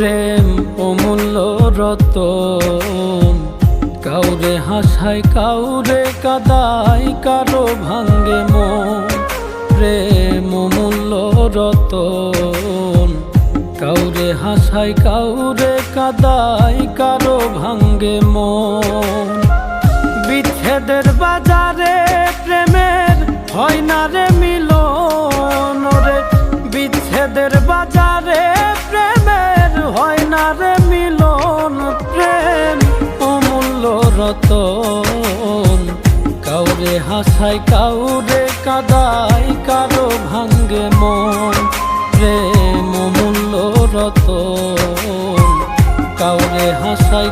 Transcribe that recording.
প্রেম অমূল্য রতন, কাউরে হাসায় কাউরে কাদায়, কারো ভাঙ্গে মন। প্রেম অমূল্য রতন, কাউরে হাসায় কাউরে কাদায়, কারো ভাঙ্গে মন। বিচ্ছেদের বাজারে প্রেমের হয় না রে মিলন রে, বিচ্ছেদের বাজারে প্রেমের হয় না রে মিলন। প্রেম অমূল্য রতন, কাউরে হাসায় কাউরে কাদায়, কারো ভাঙ্গে মন। প্রেম অমূল্য রতন, কাউরে হাসায়